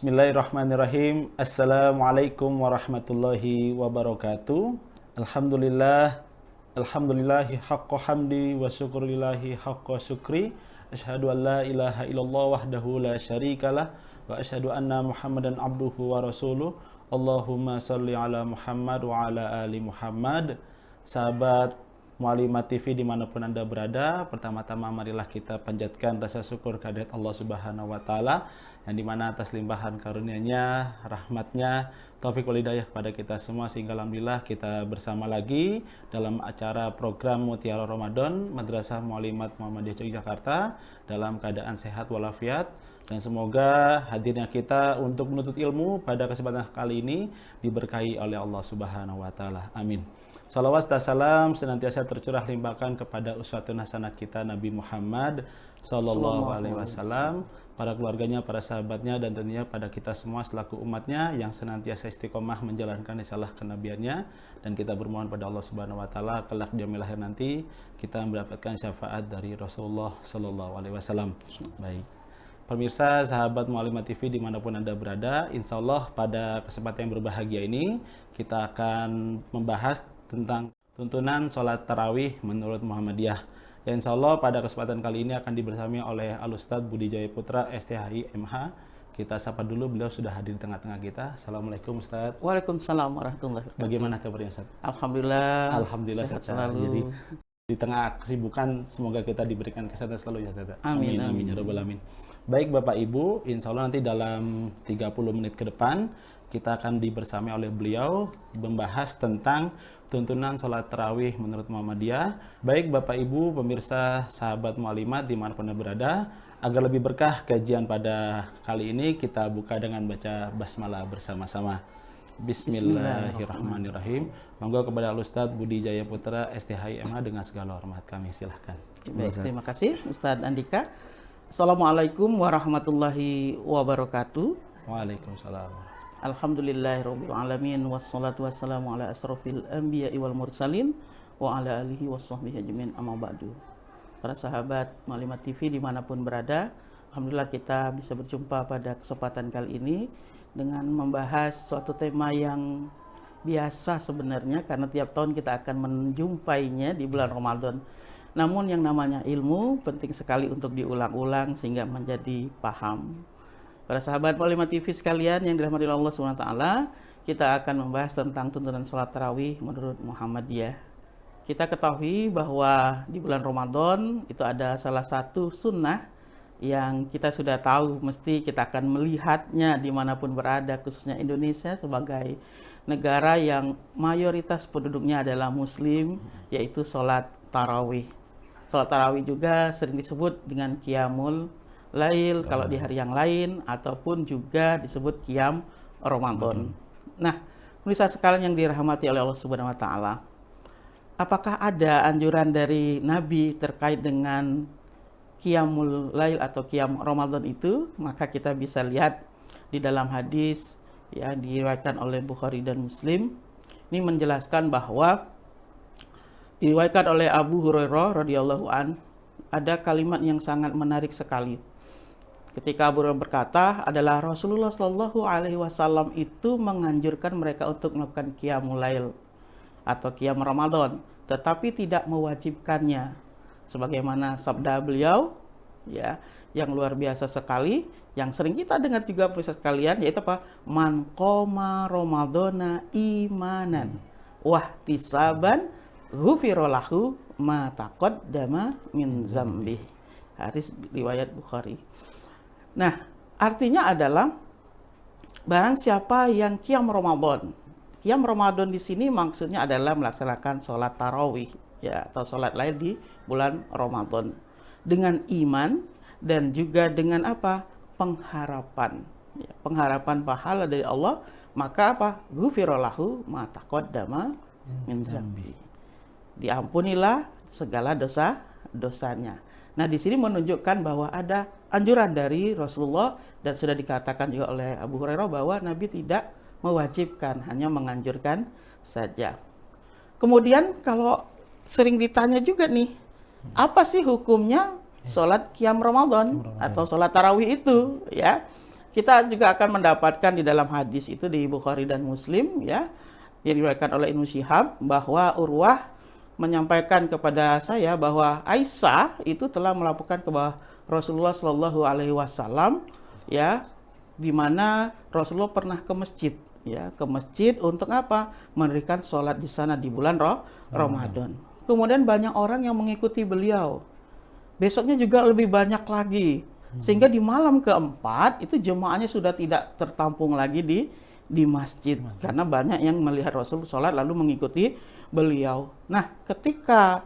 Bismillahirrahmanirrahim. Assalamualaikum warahmatullahi wabarakatuh. Alhamdulillah. Alhamdulillahi haqqa hamdi wa syukurillahi haqqa syukri. Asyhadu an la ilaha illallah wahdahu la syarikalah wa asyhadu anna Muhammadan abduhu wa rasuluh. Allahumma shalli ala Muhammad wa ala ali Muhammad. Sahabat Mu'allimah TV dimanapun Anda berada, pertama-tama marilah kita panjatkan rasa syukur kehadirat Allah Subhanahu wa Ta'ala, yang dimana atas limpahan karunia-Nya, rahmat-Nya, taufik wal hidayah kepada kita semua, sehingga alhamdulillah kita bersama lagi dalam acara program Mutiara Ramadan Madrasah Mu'allimat Muhammadiyah Yogyakarta dalam keadaan sehat walafiat. Dan semoga hadirnya kita untuk menuntut ilmu pada kesempatan kali ini diberkahi oleh Allah Subhanahu wa Ta'ala. Amin. Salawat dan salam senantiasa tercurah limpahkan kepada uswatun hasanah kita Nabi Muhammad sallallahu alaihi wasallam, para keluarganya, para sahabatnya, dan tentunya pada kita semua selaku umatnya yang senantiasa istiqomah menjalankan risalah kenabiannya. Dan kita bermohon pada Allah Subhanahu wa Ta'ala kelak di yaumil akhir nanti kita mendapatkan syafaat dari Rasulullah sallallahu alaihi wasallam. Baik. Pemirsa, sahabat Mu'allimah TV dimanapun Anda berada, insya Allah pada kesempatan yang berbahagia ini kita akan membahas tentang tuntunan sholat tarawih menurut Muhammadiyah. Ya, insya Allah pada kesempatan kali ini akan dibersami oleh Al-Ustadz Budi Jaya Putra, STHI, MH. Kita sapa dulu, beliau sudah hadir di tengah-tengah kita. Assalamualaikum Ustadz. Waalaikumsalam warahmatullahi wabarakatuh. Bagaimana kabarnya Ustadz? Alhamdulillah. Alhamdulillah sehat Ustadz. selalu. Jadi di tengah kesibukan semoga kita diberikan kesehatan selalu ya Ustadz. Amin, Amin ya rabbal alamin. Baik Bapak Ibu, insya Allah nanti dalam 30 menit ke depan kita akan dibersami oleh beliau membahas tentang tuntunan sholat tarawih menurut Muhammadiyah. Baik Bapak Ibu, pemirsa sahabat Mu'allimat dimanapun Anda berada, agar lebih berkah kajian pada kali ini, kita buka dengan baca basmalah bersama-sama. Bismillahirrahmanirrahim. Monggo kepada Al-Ustadz Budi Jaya Putra, STHI MH dengan segala hormat kami silahkan. Baik, terima kasih Ustadz Andika. Assalamualaikum warahmatullahi wabarakatuh. Waalaikumsalam. Alhamdulillahirabbil alamin wassalatu wassalamu ala asrofil anbiya'i wal mursalin wa ala alihi washabbihi ajmain, amma ba'du. Para sahabat Mu'allimah TV dimanapun berada, alhamdulillah kita bisa berjumpa pada kesempatan kali ini dengan membahas suatu tema yang biasa sebenarnya, karena tiap tahun kita akan menjumpainya di bulan Ramadan. Namun yang namanya ilmu penting sekali untuk diulang-ulang sehingga menjadi paham. Para sahabat Mu'allimah TV sekalian yang dirahmati Allah Subhanahu wa Ta'ala, kita akan membahas tentang tuntunan sholat tarawih menurut Muhammadiyah. Kita ketahui bahwa di bulan Ramadan itu ada salah satu sunnah yang kita sudah tahu mesti kita akan melihatnya dimanapun berada, khususnya Indonesia sebagai negara yang mayoritas penduduknya adalah Muslim, yaitu sholat tarawih. Sholat tarawih juga sering disebut dengan qiyamul lail kalau di hari yang lain, ataupun juga disebut qiyam Ramadan. Nah, pemirsa sekalian yang dirahmati oleh Allah Subhanahu wa Ta'ala, apakah ada anjuran dari Nabi terkait dengan qiyamul lail atau qiyam Ramadan itu? Maka kita bisa lihat di dalam hadis yang diriwayatkan oleh Bukhari dan Muslim. Ini menjelaskan bahwa diriwayatkan oleh Abu Hurairah radhiyallahu an, ada kalimat yang sangat menarik sekali. Ketika Abu Hurairah berkata, adalah Rasulullah Shallallahu alaihi wasallam itu menganjurkan mereka untuk melakukan qiyamul lail atau qiyam Ramadan, tetapi tidak mewajibkannya. Sebagaimana sabda beliau ya, yang luar biasa sekali, yang sering kita dengar juga pemirsa sekalian, yaitu apa? Man qoma ramadhana imanan wahtisaban ghufira lahu ma taqaddama min dzambih. Hadis riwayat Bukhari. Nah, artinya adalah barang siapa yang qiyam Ramadan. Qiyam Ramadan di sini maksudnya adalah melaksanakan sholat tarawih ya, atau sholat lain di bulan Ramadan dengan iman dan juga dengan apa? Pengharapan. Ya, pengharapan pahala dari Allah, maka apa? Ghufira lahu ma taqaddama min dzambi. Diampunilah segala dosa-dosanya. Nah, di sini menunjukkan bahwa ada anjuran dari Rasulullah, dan sudah dikatakan juga oleh Abu Hurairah bahwa Nabi tidak mewajibkan, hanya menganjurkan saja. Kemudian kalau sering ditanya juga nih, apa sih hukumnya sholat qiyam Ramadan atau sholat tarawih itu? Ya, kita juga akan mendapatkan di dalam hadis itu di Bukhari dan Muslim ya, yang diriwayatkan oleh Ibnu Syihab bahwa Urwah menyampaikan kepada saya bahwa Aisyah itu telah melaporkan kepada Rasulullah Shallallahu Alaihi Wasallam ya, di mana Rasulullah pernah ke masjid ya, ke masjid untuk apa? Mendirikan sholat di sana di bulan Ramadan. Kemudian banyak orang yang mengikuti beliau. Besoknya juga lebih banyak lagi. Sehingga di malam keempat itu jemaahnya sudah tidak tertampung lagi di masjid karena banyak yang melihat Rasul sholat lalu mengikuti beliau. Nah, ketika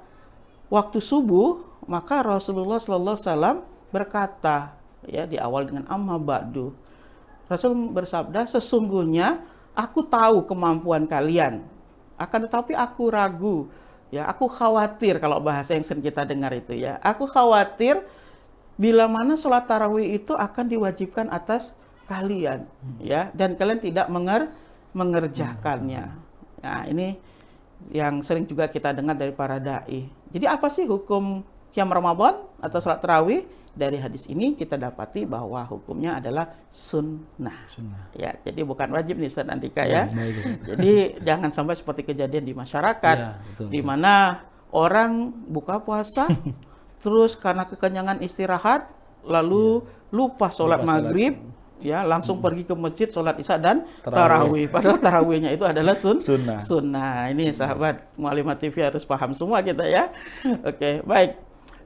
waktu subuh maka Rasulullah Sallallahu Alaihi Wasallam berkata ya, di awal dengan amma ba'du. Rasul bersabda, sesungguhnya aku tahu kemampuan kalian, akan tetapi aku ragu ya, aku khawatir, kalau bahasa yang sering kita dengar itu ya, aku khawatir bila mana sholat tarawih itu akan diwajibkan atas kalian, ya, dan kalian tidak mengerjakannya. Nah, ini yang sering juga kita dengar dari para dai. Jadi apa sih hukum qiyam Ramadan atau sholat tarawih? Dari hadis ini kita dapati bahwa hukumnya adalah sunnah. Ya, jadi bukan wajib nih Ustaz Andika ya. Jadi jangan sampai seperti kejadian di masyarakat, ya, di mana orang buka puasa terus karena kekenyangan istirahat lalu lupa sholat maghrib ya, langsung pergi ke masjid sholat isya dan tarawih. Padahal tarawihnya itu adalah sunnah. Ini sahabat Mu'allimah TV harus paham semua kita ya. Oke, baik.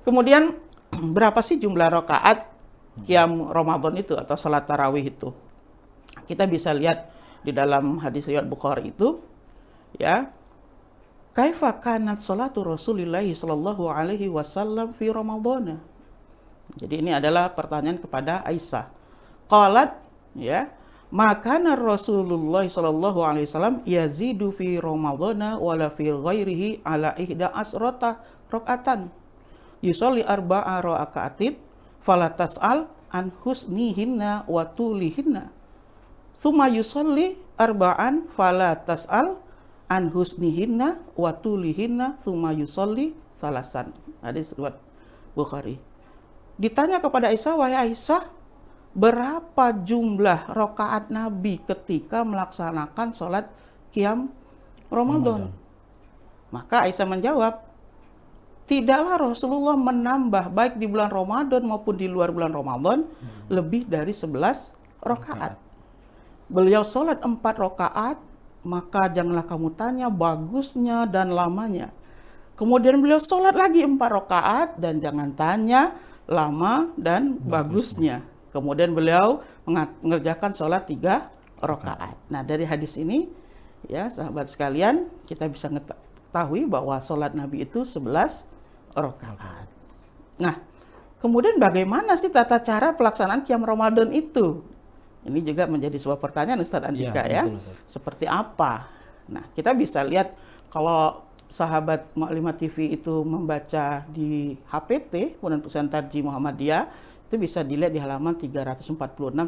Kemudian berapa sih jumlah rakaat qiyam Ramadan itu atau salat tarawih itu? Kita bisa lihat di dalam hadis riwayat Bukhari itu ya. Kaifa kanat salatu Rasulillah sallallahu alaihi wasallam fi Ramadan? Jadi ini adalah pertanyaan kepada Aisyah. Qalat ya, makana Rasulullah sallallahu alaihi wasallam yazidu fi Ramadan wala fi ghairihi ala ihda asrata rakaatan. Yusolli arba'a raka'atin fala tas'al an husnihinna wa tulihinna. Tsumma yusolli arba'an fala tas'al an husnihinna wa tulihinna tsumma yusolli salasan. Hadis riwayat Bukhari. Ditanya kepada Aisyah, wahai Aisyah, berapa jumlah rakaat Nabi ketika melaksanakan sholat qiyam Ramadan? Maka Aisyah menjawab, tidaklah Rasulullah menambah baik di bulan Ramadan maupun di luar bulan Ramadan lebih dari 11 rakaat. Beliau sholat 4 rakaat, maka janganlah kamu tanya bagusnya dan lamanya. Kemudian beliau sholat lagi 4 rakaat dan jangan tanya lama dan bagusnya. Kemudian beliau mengerjakan sholat 3 rakaat. Nah, dari hadis ini ya sahabat sekalian, kita bisa mengetahui bahwa sholat Nabi itu 11 rakaat. Nah, kemudian bagaimana sih tata cara pelaksanaan qiyam Ramadan itu? Ini juga menjadi sebuah pertanyaan Ustaz Andika ya. Betul, seperti apa? Nah, kita bisa lihat kalau sahabat Mu'allimah TV itu membaca di HPT, Himpunan Pesantren Tarjih Muhammadiyah, itu bisa dilihat di halaman 346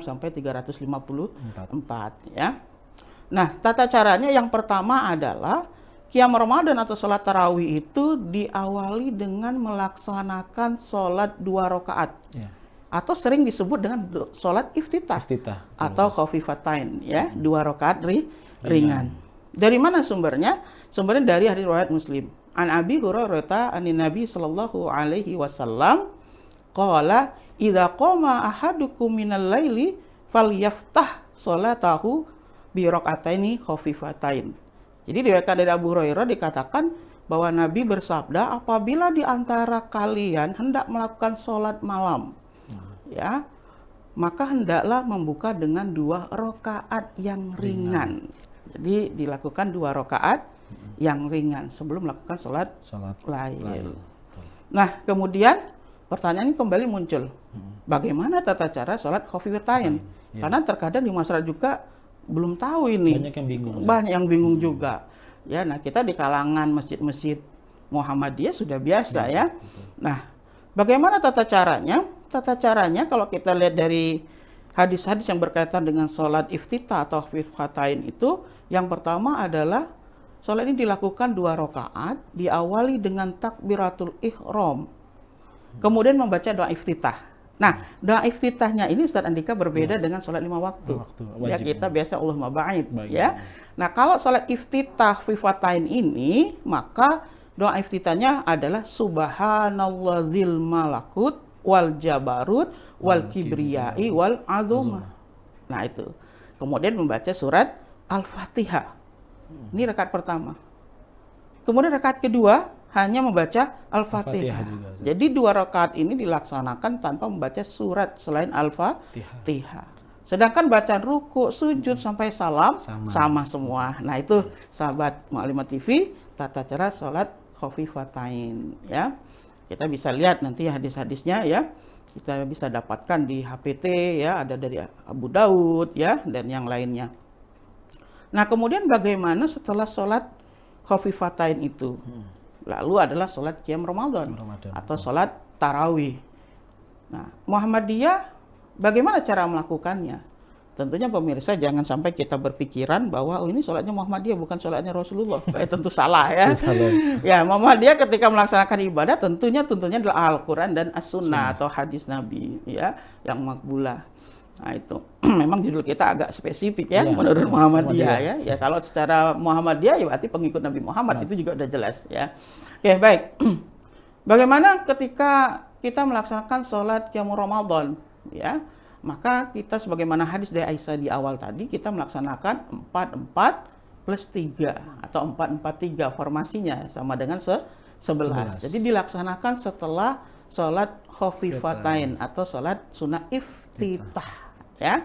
sampai 354 ya. Nah, tata caranya yang pertama adalah qiyam Ramadan atau sholat tarawih itu diawali dengan melaksanakan sholat 2 rakaat ya, atau sering disebut dengan sholat iftitah atau khafifatain ya, 2 rakaat ringan. Dari mana sumbernya? Sumbernya dari hadis riwayat Muslim. An Abi Hurairah anin Nabi sallallahu alaihi wasallam qala idza qama ahadukum minal laili falyaftah sholatahu bi raka'ataini khafifatain. Jadi diriwayatkan dari Abu Hurairah dikatakan bahwa Nabi bersabda, apabila di antara kalian hendak melakukan sholat malam, ya, maka hendaklah membuka dengan 2 rakaat yang ringan. Jadi dilakukan 2 rakaat yang ringan sebelum melakukan sholat lail. Nah, kemudian pertanyaan kembali muncul, bagaimana tata cara sholat khafifatain? Karena terkadang di masyarakat juga belum tahu ini. Banyak yang bingung juga. Ya, nah kita di kalangan masjid-masjid Muhammadiyah sudah biasa ya. Nah, bagaimana tata caranya? Tata caranya kalau kita lihat dari hadis-hadis yang berkaitan dengan sholat iftitah atau khafifatain itu, yang pertama adalah sholat ini dilakukan 2 rakaat, diawali dengan takbiratul ihram. Kemudian membaca doa iftitah. Nah, doa iftitahnya ini Ustaz Andika berbeda dengan sholat 5 waktu. Ya, Wajib. kita biasa Allahumma ba'id, Baik. ya. Nah, kalau sholat iftitah fifatain ini, maka doa iftitahnya adalah subhanalladzil malakut wal jabarut wal kibriyai wal azumah. Nah, itu. Kemudian membaca surat Al-Fatihah. Ini rakaat pertama. Kemudian rakaat kedua hanya membaca Al-Fatihah. Jadi 2 rakaat ini dilaksanakan tanpa membaca surat selain Al-Fatihah. Sedangkan bacaan ruku, sujud sampai salam sama semua. Nah, itu sahabat Mu'allimah TV tata cara salat khafifatain, ya. Kita bisa lihat nanti hadis-hadisnya, ya. Kita bisa dapatkan di HPT, ya, ada dari Abu Daud, ya, dan yang lainnya. Nah, kemudian bagaimana setelah sholat khafifatain itu? Lalu adalah sholat qiyam Ramadan atau sholat tarawih. Nah, Muhammadiyah bagaimana cara melakukannya? Tentunya pemirsa jangan sampai kita berpikiran bahwa ini sholatnya Muhammadiyah bukan sholatnya Rasulullah. Tentu salah, ya. Ya, Muhammadiyah ketika melaksanakan ibadah tentunya adalah Al-Quran dan As-Sunnah atau hadis Nabi, ya, yang makbulah. Nah, itu memang judul kita agak spesifik, ya, menurut Muhammadiyah, ya. Ya, kalau secara Muhammadiyah ya berarti pengikut Nabi Muhammad, itu juga udah jelas, ya. Oke, baik. Bagaimana ketika kita melaksanakan sholat qiyam Ramadan, ya? Maka kita sebagaimana hadis dari Aisyah di awal tadi, kita melaksanakan 4-4 plus 3 atau 4-4-3 formasinya sama dengan 11. Jadi dilaksanakan setelah sholat khafifatain atau sholat sunnah iftitah, ya.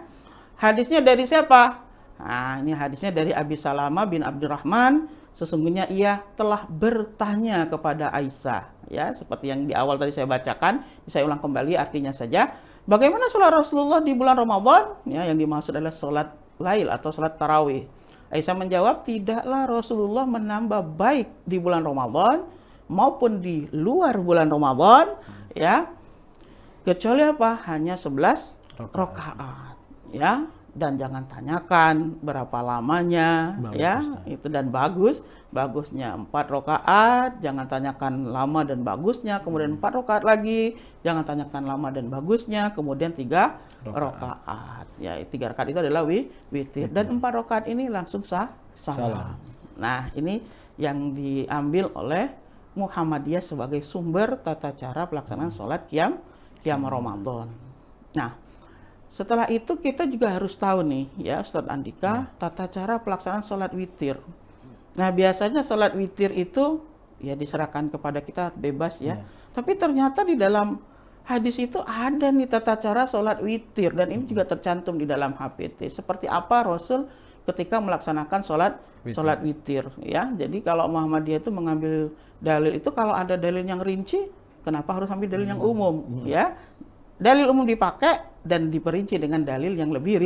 Hadisnya dari siapa? Nah, ini hadisnya dari Abi Salamah bin Abdurrahman. Sesungguhnya ia telah bertanya kepada Aisyah, ya, seperti yang di awal tadi saya bacakan. Saya ulang kembali artinya saja. Bagaimana sholat Rasulullah di bulan Ramadan? Ya, yang dimaksud adalah sholat lail atau sholat tarawih. Aisyah menjawab, tidaklah Rasulullah menambah baik di bulan Ramadan maupun di luar bulan Ramadan, ya, kecuali apa? Hanya 11 rakaat, ya. Dan jangan tanyakan berapa lamanya, ya, itu dan bagusnya 4 rakaat, jangan tanyakan lama dan bagusnya, kemudian 4 rakaat lagi, jangan tanyakan lama dan bagusnya, kemudian 3 rakaat. Ya, 3 rakaat itu adalah witir, dan 4 rakaat ini langsung salam. Nah, ini yang diambil oleh Muhammadiyah sebagai sumber tata cara pelaksanaan sholat qiyam Ramadan. Nah, setelah itu kita juga harus tahu nih, ya, Ustadz Andika, tata cara pelaksanaan sholat witir. Nah, biasanya sholat witir itu ya diserahkan kepada kita bebas, ya. Tapi ternyata di dalam hadis itu ada nih tata cara sholat witir, dan ini juga tercantum di dalam HPT. Seperti apa Rasul ketika melaksanakan sholat witir, ya. Jadi kalau Muhammadiyah itu mengambil dalil itu, kalau ada dalil yang rinci, kenapa harus ambil dalil yang umum, ya? Dalil umum dipakai dan diperinci dengan dalil yang lebih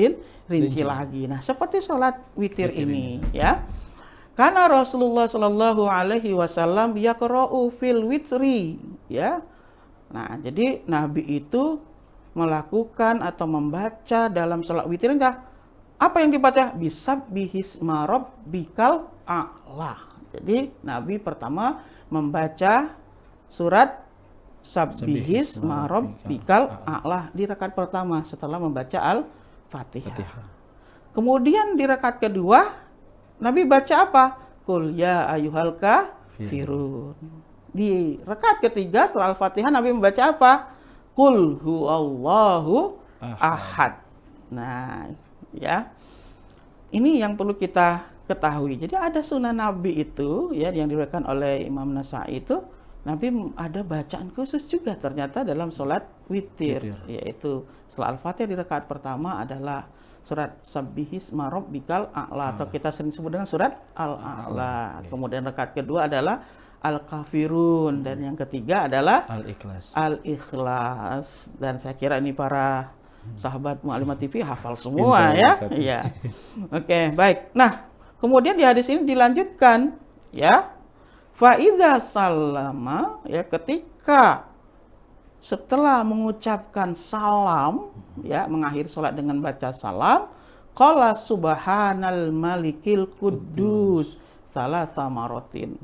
rinci lagi. Nah, seperti sholat witir ini, ya. Karena Rasulullah Shallallahu Alaihi Wasallam yaqra'u fil witri, ya. Nah, jadi Nabi itu melakukan atau membaca dalam sholat witirnya apa yang dibaca? Bisabbihisma rabbikal a'la. Jadi Nabi pertama membaca surat Sabbihisma rabbikal a'la di rakaat pertama setelah membaca Al-Fatihah. Kemudian di rakaat kedua Nabi baca apa? Qul ya ayyuhal kafirun. Di rakaat ketiga setelah Al-Fatihah Nabi membaca apa? Qul huwallahu ahad. Nah, ya. Ini yang perlu kita ketahui. Jadi ada sunnah Nabi itu, ya, yang diriwayatkan oleh Imam Nasai itu, Nabi ada bacaan khusus juga ternyata dalam sholat witir, yaitu setelah Al-Fatihah di rakaat pertama adalah surat Sabbihisma rabbikal a'la, atau kita sering sebut dengan surat Al-A'la. Kemudian rakaat kedua adalah Al-Kafirun, dan yang ketiga adalah Al-Ikhlas. Dan saya kira ini para sahabat Mu'allimah TV hafal semua, ya. Iya. Oke, baik. Nah, kemudian di hadis ini dilanjutkan, ya. Fa'idha salama, ya, ketika setelah mengucapkan salam, ya, mengakhiri sholat dengan baca salam, qala subhanal malikil kudus salasa marotin.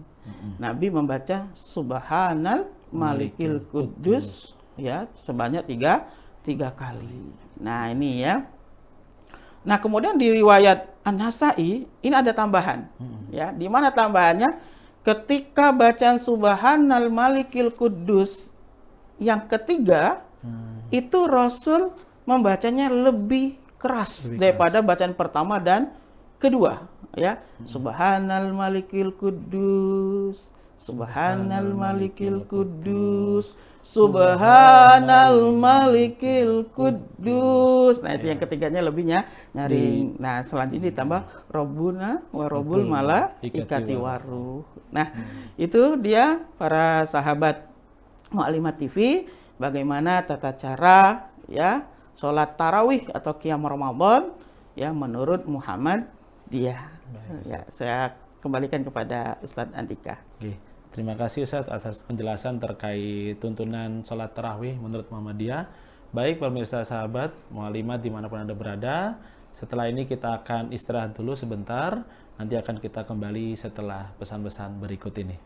Nabi membaca subhanal malikil kudus, ya, sebanyak 3 3 kali. Nah, ini ya. Nah, kemudian di riwayat An-Nasa'i ini ada tambahan. Ya, di mana tambahannya? Ketika bacaan Subhanal Malikil Quddus yang ketiga, itu Rasul membacanya lebih keras daripada bacaan pertama dan kedua, ya. Subhanal Malikil Quddus, Subhanal Malikil Quddus, Subhanal Malikil Quddus. Nah, itu yang ketiganya lebihnya nyaring. Nah, selanjutnya ditambah Robbuna wa Robbul Malaikati Waruh. Nah, itu dia para sahabat Mu'allimah TV, bagaimana tata cara ya sholat tarawih atau qiyam Ramadan ya menurut Muhammadiyah. Ya, saya kembalikan kepada Ustadz Andika. Oke. Terima kasih Ustadz atas penjelasan terkait tuntunan sholat tarawih menurut Muhammadiyah. Baik pemirsa sahabat Mu'allimah dimanapun Anda berada, setelah ini kita akan istirahat dulu sebentar. Nanti akan kita kembali setelah pesan-pesan berikut ini.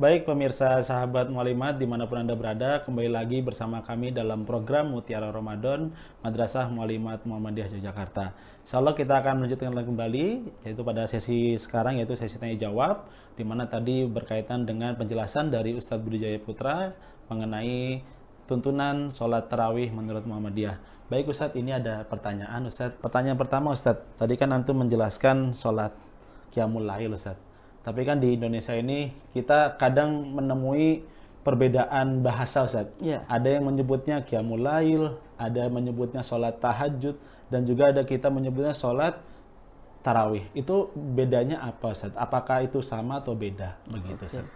Baik pemirsa sahabat Mu'allimat dimanapun Anda berada, kembali lagi bersama kami dalam program Mutiara Ramadan Madrasah Mu'allimat Muhammadiyah Yogyakarta. Insya Allah kita akan melanjutkan kembali, yaitu pada sesi sekarang, yaitu sesi tanya jawab, di mana tadi berkaitan dengan penjelasan dari Ustadz Budi Jaya Putra mengenai tuntunan sholat tarawih menurut Muhammadiyah. Baik Ustadz, ini ada pertanyaan Ustadz. Pertanyaan pertama Ustadz, tadi kan antum menjelaskan sholat qiyamul lail Ustadz. Tapi kan di Indonesia ini kita kadang menemui perbedaan bahasa Ustaz. Ya. Ada yang menyebutnya qiyamul lail, ada yang menyebutnya sholat tahajud, dan juga ada kita menyebutnya sholat tarawih. Itu bedanya apa Ustaz? Apakah itu sama atau beda? Begitu Ustaz.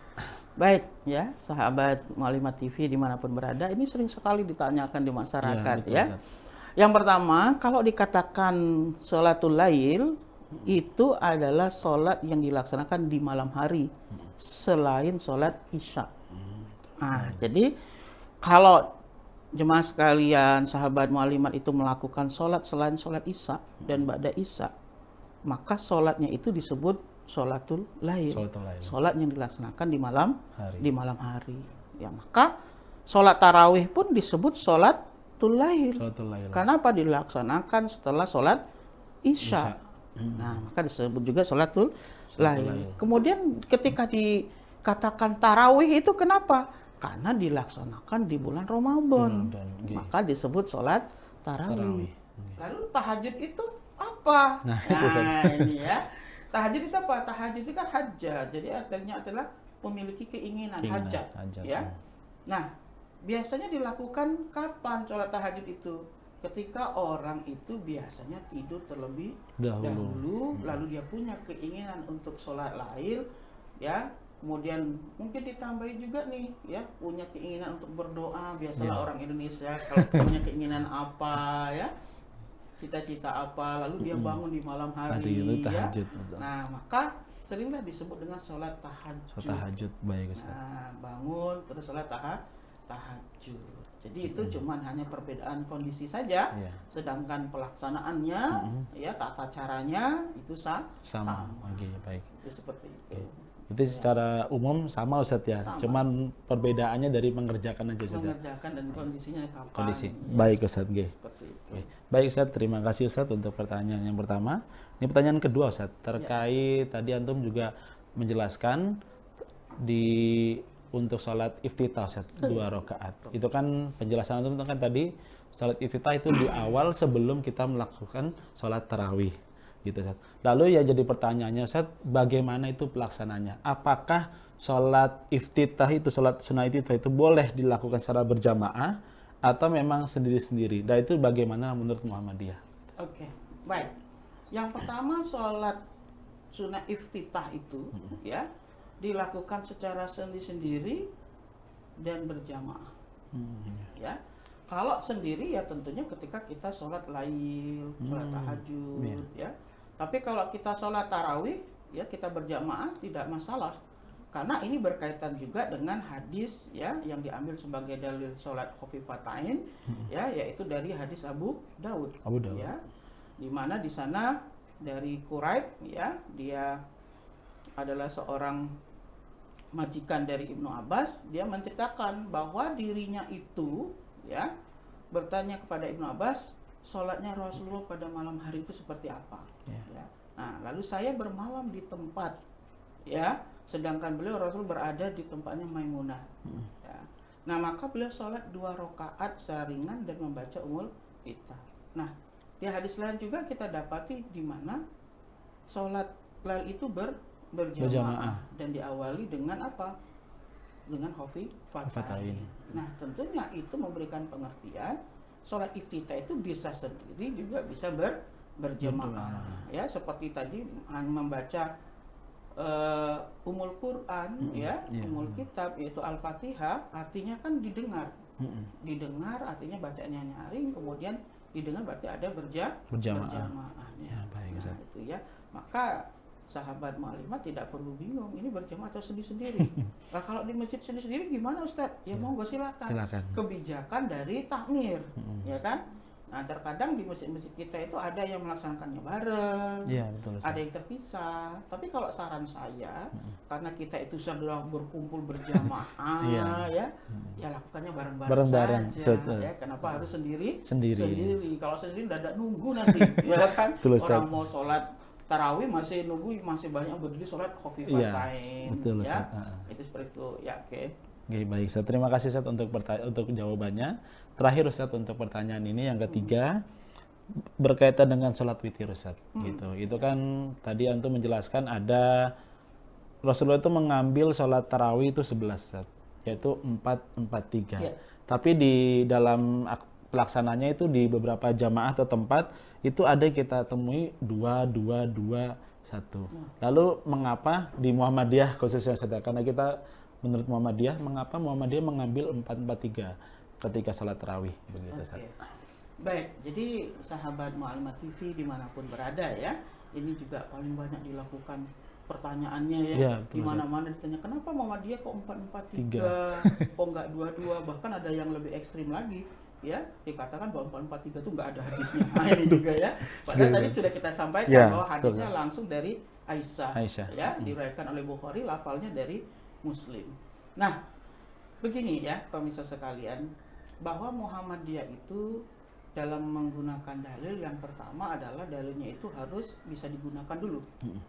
Baik ya, sahabat Mu'allimah TV dimanapun berada, ini sering sekali ditanyakan di masyarakat ya. Yang pertama, kalau dikatakan sholatul lail, itu adalah sholat yang dilaksanakan di malam hari selain sholat isya. Nah, jadi kalau jemaah sekalian, sahabat Mu'allimat itu melakukan sholat selain sholat isya dan ba'da isya, maka sholatnya itu disebut sholatul lail. Sholat yang dilaksanakan di malam hari. Ya, maka sholat tarawih pun disebut sholatul lail. Kenapa dilaksanakan setelah sholat isya? Nah, maka disebut juga sholatul lail. Kemudian ketika dikatakan tarawih itu kenapa? Karena dilaksanakan di bulan Ramadan. Maka disebut sholat tarawih. Lalu tahajud itu apa? Nah, ini ya. Tahajud itu apa? Tahajud itu kan hajat. Jadi artinya adalah memiliki keinginan hajat. Ya. Nah, biasanya dilakukan kapan sholat tahajud itu? Ketika orang itu biasanya tidur terlebih dahulu, lalu dia punya keinginan untuk sholat lail, ya, kemudian mungkin ditambahi juga nih, ya, punya keinginan untuk berdoa. Biasalah orang Indonesia kalau punya keinginan apa, ya, cita-cita apa, lalu dia bangun di malam hari, ya. Nah, maka seringlah disebut dengan sholat tahajud. Tahajud, baik Ustaz. Nah, bangun terus sholat tahajud. Jadi itu cuman hanya perbedaan kondisi saja, sedangkan pelaksanaannya, ya, tata caranya itu sama. Oke, baik. Itu seperti itu. Jadi secara umum sama Ustaz ya, cuman perbedaannya dari mengerjakan aja Ustaz. Mengerjakan dan kondisinya kapan. Kondisi. Baik Ustaz, seperti itu. Baik Ustaz, terima kasih Ustaz untuk pertanyaan yang pertama. Ini pertanyaan kedua Ustaz, terkait tadi antum juga menjelaskan untuk sholat iftitah Ustaz, 2 rakaat. Itu kan penjelasan antum kan tadi sholat iftitah itu di awal sebelum kita melakukan sholat tarawih gitu Ustaz. Lalu ya jadi pertanyaannya Ustaz, bagaimana itu pelaksananya? Apakah sholat iftitah itu, sholat sunnah iftitah itu boleh dilakukan secara berjamaah atau memang sendiri-sendiri? Dan itu bagaimana menurut Muhammadiyah? Oke, baik. Yang pertama, sholat sunnah iftitah itu ya dilakukan secara sendiri-sendiri dan berjamaah. Ya. Kalau sendiri ya tentunya ketika kita sholat lail, sholat tahajud, ya. Tapi kalau kita sholat tarawih, ya kita berjamaah tidak masalah. Karena ini berkaitan juga dengan hadis ya yang diambil sebagai dalil sholat khafifatain, ya, yaitu dari hadis Abu Daud. Ya, di mana di sana dari Quraib, ya, dia adalah seorang majikan dari Ibnu Abbas. Dia menceritakan bahwa dirinya itu, ya, bertanya kepada Ibnu Abbas, sholatnya Rasulullah pada malam hari itu seperti apa? Ya. Nah, lalu saya bermalam di tempat, ya, sedangkan beliau Rasul berada di tempatnya Maimunah. Ya. Nah, maka beliau sholat 2 rakaat secara ringan dan membaca Ummul Kitab. Nah, di hadis lain juga kita dapati di mana sholat lail itu berjamaah dan diawali dengan apa? Dengan khafifatain. Nah, tentunya itu memberikan pengertian sholat iftitah itu bisa sendiri juga bisa berjamaah. Ya, seperti tadi membaca Ummul Quran, ya, Ummul Kitab yaitu Al-Fatihah, artinya kan didengar. Didengar artinya bacaannya nyaring, kemudian didengar berarti ada berjamaahnya. Baik, nah, itu ya. Maka sahabat Mu'allimah tidak perlu bingung ini berjamaah atau sendiri-sendiri. Nah, kalau di masjid sendiri-sendiri gimana Ustadz? Ya monggo silakan. Kebijakan dari takmir, ya kan? Nah, terkadang di masjid-masjid kita itu ada yang melaksanakannya bareng, ada yang terpisah. Tapi kalau saran saya, karena kita itu sudah berkumpul berjamaah, ya lakukannya bareng-bareng saja. Ya, kenapa harus sendiri? Kalau sendiri tidak ada nunggu nanti, ya kan? Orang mau sholat tarawih masih nunggu, masih banyak berdiri sholat khafifatain, ya. Itu seperti itu, ya. Oke, baik, Ustaz. Terima kasih, Ustaz, untuk jawabannya. Terakhir, Ustaz, untuk pertanyaan ini yang ketiga berkaitan dengan sholat witir, Ustaz. Gitu. Itu kan tadi antum menjelaskan ada Rasulullah itu mengambil sholat tarawih itu 11, Ustaz, yaitu 4-4-3. Tapi di dalam pelaksananya itu di beberapa jamaah atau tempat itu ada yang kita temui 2-2-2-1. Lalu mengapa di Muhammadiyah khususnya, Ustaz? Karena kita menurut Muhammadiyah, mengapa Muhammadiyah mengambil 4-4-3 ketika sholat tarawih begitu, Ustaz? Baik, jadi sahabat Mu'allimah TV dimanapun berada, ya, ini juga paling banyak dilakukan pertanyaannya, ya, di mana-mana ditanya kenapa Muhammadiyah kok 4-4-3, kok nggak 2-2, bahkan ada yang lebih ekstrim lagi, ya, dikatakan bahwa 4-4-3 itu nggak ada hadisnya. Nah, ini juga, ya, padahal tadi sudah kita sampaikan bahwa hadisnya langsung dari Aisyah. Ya, diriwayatkan oleh Bukhari, lafalnya dari Muslim. Nah, begini, ya, pemirsa sekalian, bahwa Muhammadiyah itu dalam menggunakan dalil yang pertama adalah dalilnya itu harus bisa digunakan dulu,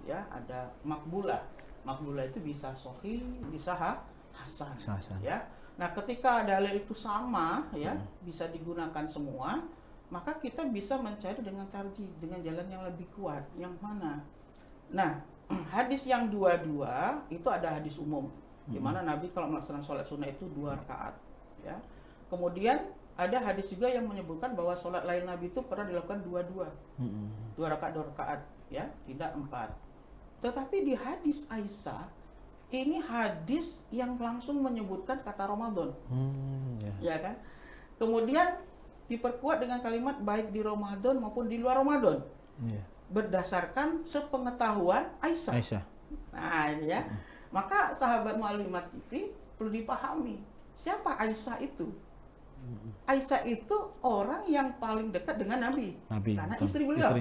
ya, ada makbulah. Makbulah itu bisa sahih, bisa hasan, ya. Nah, ketika dalil itu sama, ya, bisa digunakan semua, maka kita bisa mencari dengan tarjih, dengan jalan yang lebih kuat. Yang mana? Nah, hadis yang 2-2 itu ada hadis umum, di mana Nabi kalau melaksanakan sholat sunnah itu 2 rakaat, ya. Kemudian ada hadis juga yang menyebutkan bahwa sholat lain Nabi itu pernah dilakukan 2-2, 2 rakaat, ya, tidak 4. Tetapi di hadis Aisyah, ini hadis yang langsung menyebutkan kata Ramadan, ya kan? Kemudian diperkuat dengan kalimat baik di Ramadan maupun di luar Ramadan, berdasarkan sepengetahuan Aisyah. Nah, ini, ya. Maka sahabat Mu'allimah TV perlu dipahami siapa Aisyah itu. Aisyah itu orang yang paling dekat dengan Nabi karena istri beliau,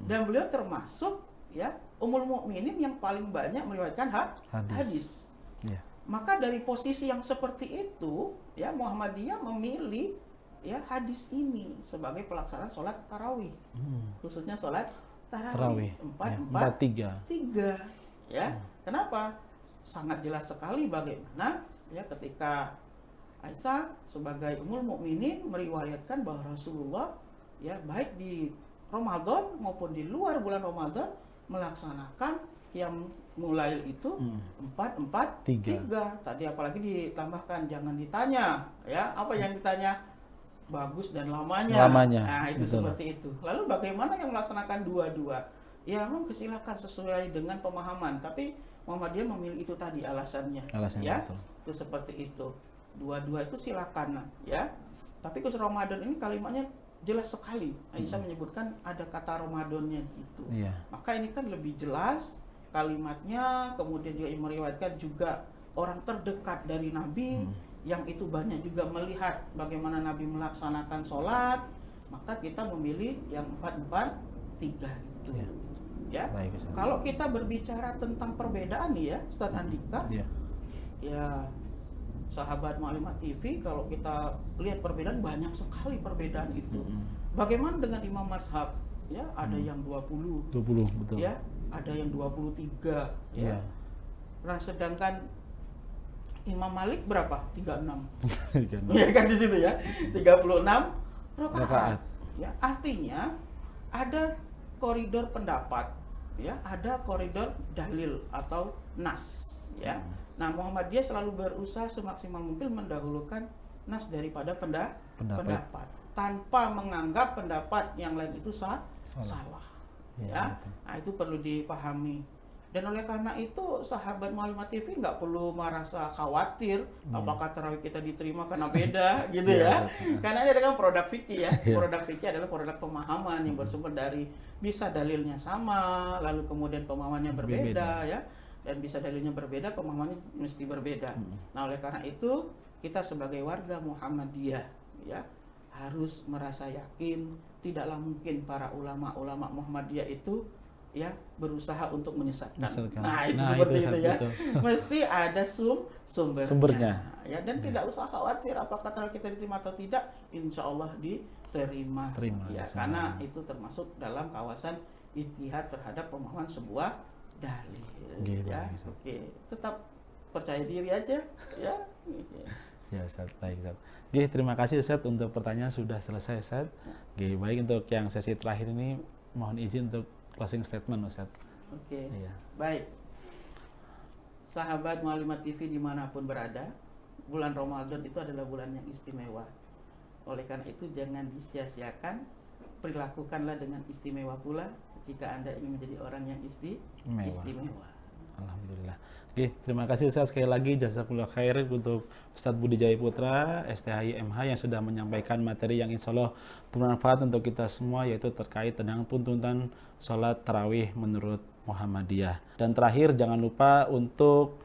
dan beliau termasuk, ya, Ummul Mukminin yang paling banyak meriwayatkan hadis. Maka dari posisi yang seperti itu, ya, Muhammadiyah memilih, ya, hadis ini sebagai pelaksanaan sholat tarawih, khususnya sholat tarawih 4-4-3, ya. Kenapa? Sangat jelas sekali bagaimana, ya, ketika Aisyah sebagai Ummul Mukminin meriwayatkan bahwa Rasulullah, ya, baik di Ramadan maupun di luar bulan Ramadan melaksanakan yang mulai itu 4-4-3. Tadi apalagi ditambahkan jangan ditanya, ya, apa yang ditanya? Bagus dan lamanya. Nah, itu seperti itu. Lalu bagaimana yang melaksanakan 2-2? Ya, memang silakan sesuai dengan pemahaman, tapi Muhammadiyah memilih itu tadi alasannya, ya. Itu seperti itu. 2-2 itu silakan, ya. Tapi khusus Ramadan ini kalimatnya jelas sekali. Aisyah menyebutkan ada kata Ramadannya gitu. Iya. Maka ini kan lebih jelas kalimatnya, kemudian juga meriwayatkan juga orang terdekat dari Nabi yang itu banyak juga melihat bagaimana Nabi melaksanakan sholat, maka kita memilih yang 4-4-3 itu. Iya. Ya. Baik, Ustaz. Kalau kita berbicara tentang perbedaan nih ya, Ustaz Andika, Iya. ya sahabat Mu'allimah TV, kalau kita lihat perbedaan banyak sekali perbedaan itu. Bagaimana dengan imam mazhab? Ya, ada yang 20, 20, betul. ya, ada yang 23, ya. Iya. Nah, sedangkan Imam Malik berapa? 36. Iya. Ya kan di situ ya. 36 Rakaat. rakaat. Ya, artinya ada koridor pendapat, ya, ada koridor dalil atau nas, ya. Nah, Muhammadiyah selalu berusaha semaksimal mungkin mendahulukan nas daripada pendapat tanpa menganggap pendapat yang lain itu salah. Ya, betul. nah itu perlu dipahami. Dan oleh karena itu sahabat Mu'allimah TV nggak perlu merasa khawatir apakah tarawih kita diterima karena beda gitu ya. Karena ini adalah produk fikih ya. Produk fikih adalah produk pemahaman yang bersumber dari bisa dalilnya sama, lalu kemudian pemahamannya berbeda ya. Dan bisa dalilnya berbeda, pemahamannya mesti berbeda. Nah, oleh karena itu kita sebagai warga Muhammadiyah ya harus merasa yakin tidaklah mungkin para ulama-ulama Muhammadiyah itu ya berusaha untuk menyesatkan. Nah, itu seperti itu ya. Mesti ada sumbernya. Ya, dan tidak usah khawatir apakah kita diterima atau tidak, insya Allah diterima. Ya, karena itu termasuk dalam kawasan ijtihad terhadap pemahaman sebuah dalil. Ya, oke. Tetap percaya diri aja, ya. Ya Ustaz, baik Ustaz. Oke, terima kasih Ustaz untuk pertanyaan sudah selesai Ustaz. Oke, baik untuk yang sesi terakhir ini mohon izin untuk closing statement Ustaz. Oke. Iya. Baik. Sahabat Mu'allimah TV dimanapun berada, bulan Ramadan itu adalah bulan yang istimewa. Oleh karena itu jangan disia-siakan, perilakukanlah dengan istimewa pula jika Anda ingin menjadi orang yang istimewa. Alhamdulillah. Oke, terima kasih Ustaz sekali lagi, jazakumullah khairan untuk Ustaz Budi Jayaputra, STHI MH yang sudah menyampaikan materi yang insya Allah bermanfaat untuk kita semua, yaitu terkait tentang tuntutan sholat tarawih menurut Muhammadiyah. Dan terakhir jangan lupa untuk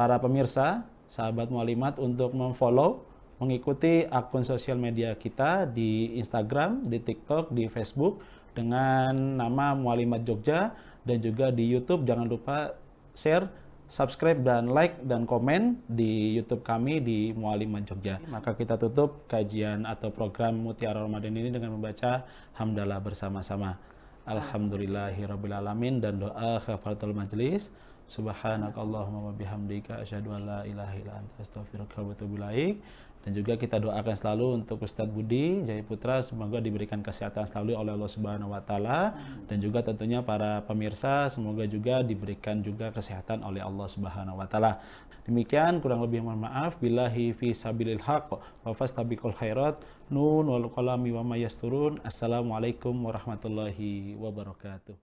para pemirsa, sahabat Mu'allimat untuk memfollow, mengikuti akun sosial media kita di Instagram, di TikTok, di Facebook dengan nama Mu'allimat Jogja, dan juga di YouTube. Jangan lupa share, subscribe, dan like dan komen di YouTube kami di Mu'allimat Jogja. Maka kita tutup kajian atau program Mutiara Ramadan ini dengan membaca hamdalah bersama-sama. Alhamdulillahirrabbilalamin, dan doa kafaratul majlis. Subhanakallahumma wa bihamdika asyhadu an la ilaha illa anta astaghfiruka wa atubu ilaik. Dan juga kita doakan selalu untuk Ustadz Budi Jayaputra, semoga diberikan kesehatan selalu oleh Allah Subhanahu wa taala, dan juga tentunya para pemirsa semoga juga diberikan juga kesehatan oleh Allah Subhanahu wa taala. Demikian, kurang lebih mohon maaf. Billahi fi sabilil haq wa fastabiqul khairat. Nun wal qalami wa ma yasturun. Assalamualaikum warahmatullahi wabarakatuh.